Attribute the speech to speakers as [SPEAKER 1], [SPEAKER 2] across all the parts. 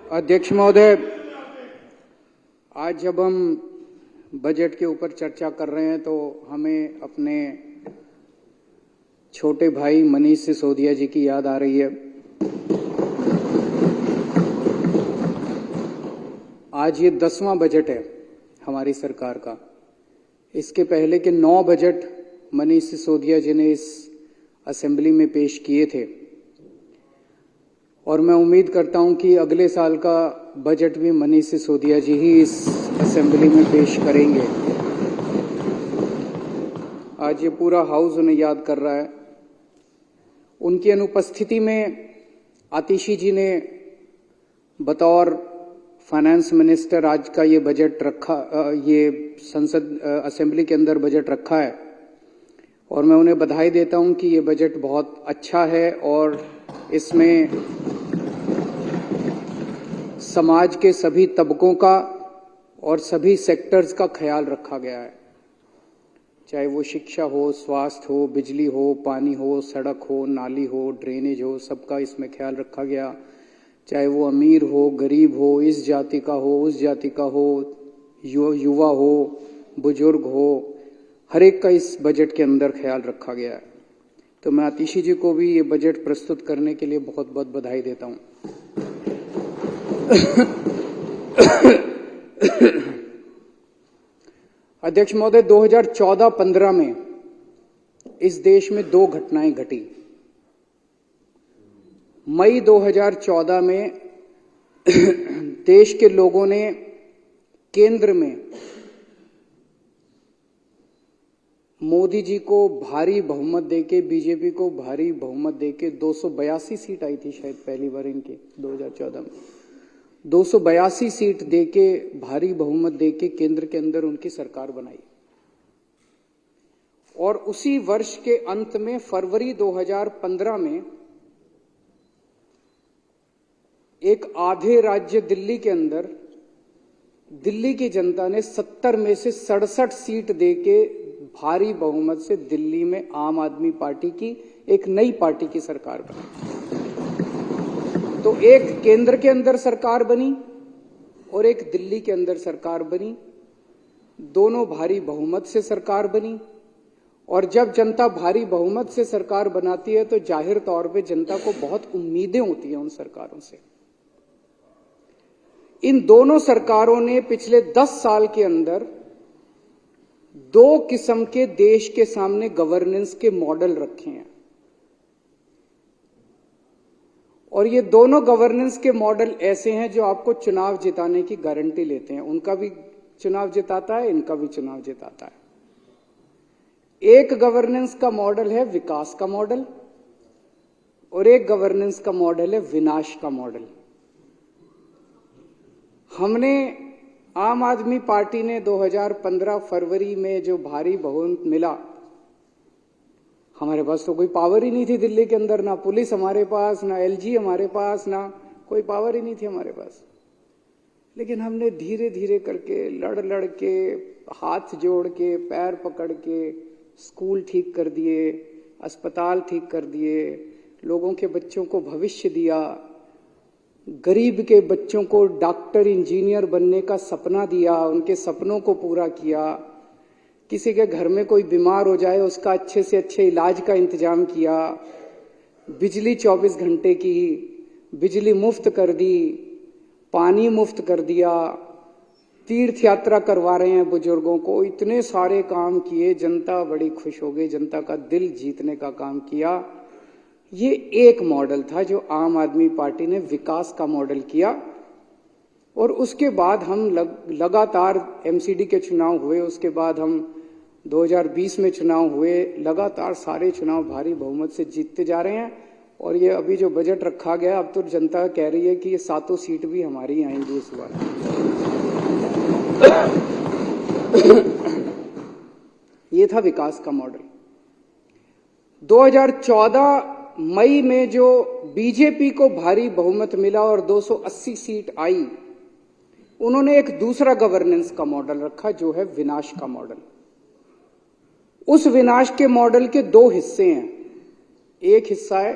[SPEAKER 1] अध्यक्ष महोदय, आज जब हम बजट के ऊपर चर्चा कर रहे हैं तो हमें अपने छोटे भाई मनीष सिसोदिया जी की याद आ रही है। आज ये 10वां बजट है हमारी सरकार का। इसके पहले के 9 बजट मनीष सिसोदिया जी ने इस असेंबली में पेश किए थे और मैं उम्मीद करता हूं कि अगले साल का बजट भी मनीष सिसोदिया जी ही इस असेंबली में पेश करेंगे। आज ये पूरा हाउस उन्हें याद कर रहा है। उनकी अनुपस्थिति में आतिशी जी ने बतौर फाइनेंस मिनिस्टर आज का ये बजट रखा, ये संसद असेंबली के अंदर बजट रखा है और मैं उन्हें बधाई देता हूं कि ये बजट बहुत अच्छा है और इसमें समाज के सभी तबकों का और सभी सेक्टर्स का ख्याल रखा गया है, चाहे वो शिक्षा हो, स्वास्थ्य हो, बिजली हो, पानी हो, सड़क हो, नाली हो, ड्रेनेज हो, सबका इसमें ख्याल रखा गया। चाहे वो अमीर हो, गरीब हो, इस जाति का हो, उस जाति का हो, युवा हो, बुजुर्ग हो, हर एक का इस बजट के अंदर ख्याल रखा गया है। तो मैं आतिशी जी को भी ये बजट प्रस्तुत करने के लिए बहुत बहुत बधाई देता हूं। अध्यक्ष महोदय, 2014-15 में इस देश में 2 घटनाएं घटी। मई 2014 में देश के लोगों ने केंद्र में मोदी जी को भारी बहुमत देके, बीजेपी को भारी बहुमत देके 282 सीट आई थी शायद पहली बार इनकी 2014 में। 282 सीट देके, भारी बहुमत देके केंद्र के अंदर उनकी सरकार बनाई और उसी वर्ष के अंत में फरवरी 2015 में एक आधे राज्य दिल्ली के अंदर दिल्ली की जनता ने 70 में से 67 सीट देके भारी बहुमत से दिल्ली में आम आदमी पार्टी की एक नई पार्टी की सरकार बनी। तो एक केंद्र के अंदर सरकार बनी और एक दिल्ली के अंदर सरकार बनी। दोनों भारी बहुमत से सरकार बनी और जब जनता भारी बहुमत से सरकार बनाती है तो जाहिर तौर पे जनता को बहुत उम्मीदें होती हैं उन सरकारों से। इन दोनों सरकारों ने पिछले 10 साल के अंदर 2 किस्म के देश के सामने गवर्नेंस के मॉडल रखे हैं और ये दोनों गवर्नेंस के मॉडल ऐसे हैं जो आपको चुनाव जिताने की गारंटी लेते हैं। उनका भी चुनाव जिताता है, इनका भी चुनाव जिताता है। एक गवर्नेंस का मॉडल है विकास का मॉडल और एक गवर्नेंस का मॉडल है विनाश का मॉडल। हमने आम आदमी पार्टी ने 2015 फरवरी में जो भारी बहुमत मिला, हमारे पास तो कोई पावर ही नहीं थी दिल्ली के अंदर, ना पुलिस हमारे पास, ना एलजी हमारे पास, ना कोई पावर ही नहीं थी हमारे पास। लेकिन हमने धीरे धीरे करके, लड़ के, हाथ जोड़ के, पैर पकड़ के स्कूल ठीक कर दिए, अस्पताल ठीक कर दिए, लोगों के बच्चों को भविष्य दिया, गरीब के बच्चों को डॉक्टर इंजीनियर बनने का सपना दिया, उनके सपनों को पूरा किया। किसी के घर में कोई बीमार हो जाए उसका अच्छे से अच्छे इलाज का इंतजाम किया। बिजली 24 घंटे की, बिजली मुफ्त कर दी, पानी मुफ्त कर दिया, तीर्थ यात्रा करवा रहे हैं बुजुर्गों को। इतने सारे काम किए, जनता बड़ी खुश हो गई, जनता का दिल जीतने का काम किया। ये एक मॉडल था जो आम आदमी पार्टी ने विकास का मॉडल किया और उसके बाद हम लगातार एमसीडी के चुनाव हुए, उसके बाद हम 2020 में चुनाव हुए, लगातार सारे चुनाव भारी बहुमत से जीतते जा रहे हैं और ये अभी जो बजट रखा गया, अब तो जनता कह रही है कि ये 7 सीट भी हमारी आएंगी इस बार। ये था विकास का मॉडल। 2014 मई में जो बीजेपी को भारी बहुमत मिला और 280 सीट आई, उन्होंने एक दूसरा गवर्नेंस का मॉडल रखा जो है विनाश का मॉडल। उस विनाश के मॉडल के 2 हिस्से हैं। एक हिस्सा है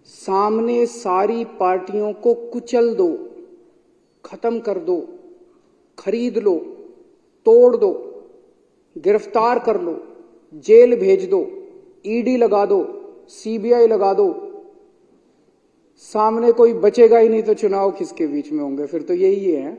[SPEAKER 1] सामने सारी पार्टियों को कुचल दो, खत्म कर दो, खरीद लो, तोड़ दो, गिरफ्तार कर लो, जेल भेज दो, ईडी लगा दो, सीबीआई लगा दो, सामने कोई बचेगा ही नहीं तो चुनाव किसके बीच में होंगे? फिर तो यही है।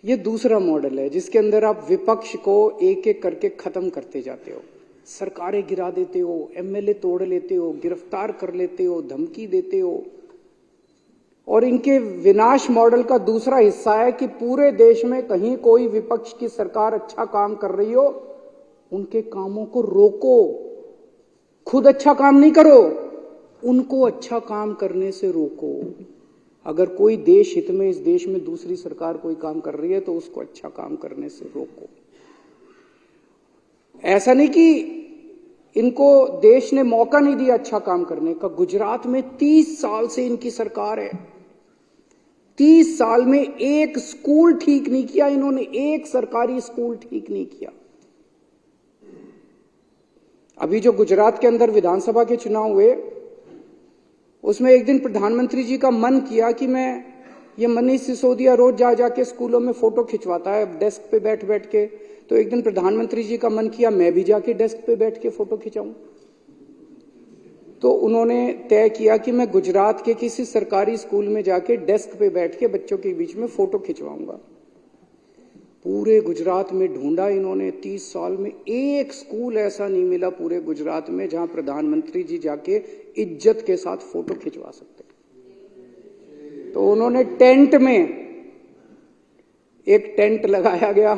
[SPEAKER 1] ये दूसरा मॉडल है जिसके अंदर आप विपक्ष को एक एक करके खत्म करते जाते हो, सरकारें गिरा देते हो, एमएलए तोड़ लेते हो, गिरफ्तार कर लेते हो, धमकी देते हो। और इनके विनाश मॉडल का दूसरा हिस्सा है कि पूरे देश में कहीं कोई विपक्ष की सरकार अच्छा काम कर रही हो, उनके कामों को रोको, खुद अच्छा काम नहीं करो, उनको अच्छा काम करने से रोको। अगर कोई देश हित में इस देश में दूसरी सरकार कोई काम कर रही है तो उसको अच्छा काम करने से रोको। ऐसा नहीं कि इनको देश ने मौका नहीं दिया अच्छा काम करने का। गुजरात में 30 साल से इनकी सरकार है, 30 साल में एक स्कूल ठीक नहीं किया इन्होंने, एक सरकारी स्कूल ठीक नहीं किया। अभी जो गुजरात के अंदर विधानसभा के चुनाव हुए, उसमें एक दिन प्रधानमंत्री जी का मन किया कि ये मनीष सिसोदिया रोज जा जाके स्कूलों में फोटो खिंचवाता है डेस्क पे बैठ बैठ के, तो एक दिन प्रधानमंत्री जी का मन किया मैं भी जाके डेस्क पे बैठ के फोटो खिंचाऊं। तो उन्होंने तय किया कि मैं गुजरात के किसी सरकारी स्कूल में जाके डेस्क पे बैठ के बच्चों के बीच में फोटो खिंचवाऊंगा। पूरे गुजरात में ढूंढा इन्होंने, 30 साल में एक स्कूल ऐसा नहीं मिला पूरे गुजरात में जहां प्रधानमंत्री जी जाके इज्जत के साथ फोटो खिंचवा सकते। तो उन्होंने टेंट में एक टेंट लगाया गया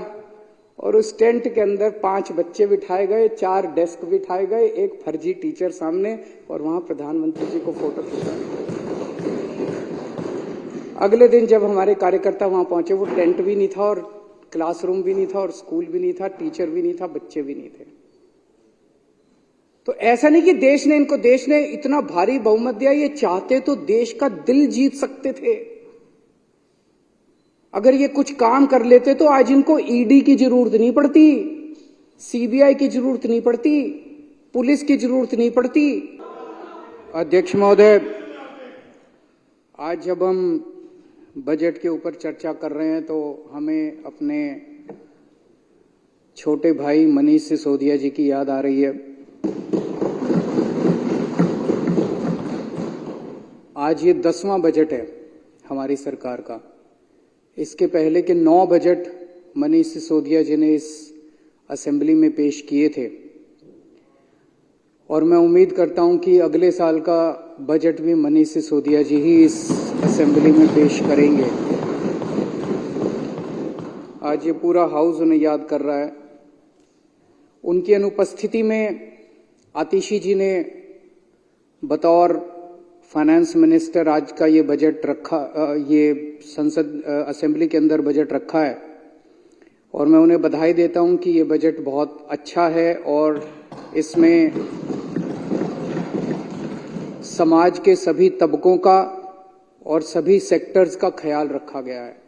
[SPEAKER 1] और उस टेंट के अंदर 5 बच्चे बिठाए गए, 4 डेस्क बिठाए गए, एक फर्जी टीचर सामने, और वहां प्रधानमंत्री जी को फोटो खिंचाया। अगले दिन जब हमारे कार्यकर्ता वहां पहुंचे, वो टेंट भी नहीं था और क्लासरूम भी नहीं था और स्कूल भी नहीं था, टीचर भी नहीं था, बच्चे भी नहीं थे। तो ऐसा नहीं कि देश ने इतना भारी बहुमत दिया, ये चाहते तो देश का दिल जीत सकते थे। अगर ये कुछ काम कर लेते तो आज इनको ईडी की जरूरत नहीं पड़ती, सीबीआई की जरूरत नहीं पड़ती, पुलिस की जरूरत नहीं पड़ती। अध्यक्ष महोदय, आज जब हम बजट के ऊपर चर्चा कर रहे हैं तो हमें अपने छोटे भाई मनीष सिसोदिया जी की याद आ रही है। आज ये 10वां बजट है हमारी सरकार का। इसके पहले के 9 बजट मनीष सिसोदिया जी ने इस असेंबली में पेश किए थे और मैं उम्मीद करता हूं कि अगले साल का बजट भी मनीष सिसोदिया जी ही इस असेंबली में पेश करेंगे। आज ये पूरा हाउस उन्हें याद कर रहा है। उनकी अनुपस्थिति में आतिशी जी ने बतौर फाइनेंस मिनिस्टर आज का ये बजट रखा, ये संसद असेंबली के अंदर बजट रखा है और मैं उन्हें बधाई देता हूं कि ये बजट बहुत अच्छा है और इसमें समाज के सभी तबकों का और सभी सेक्टर्स का ख्याल रखा गया है।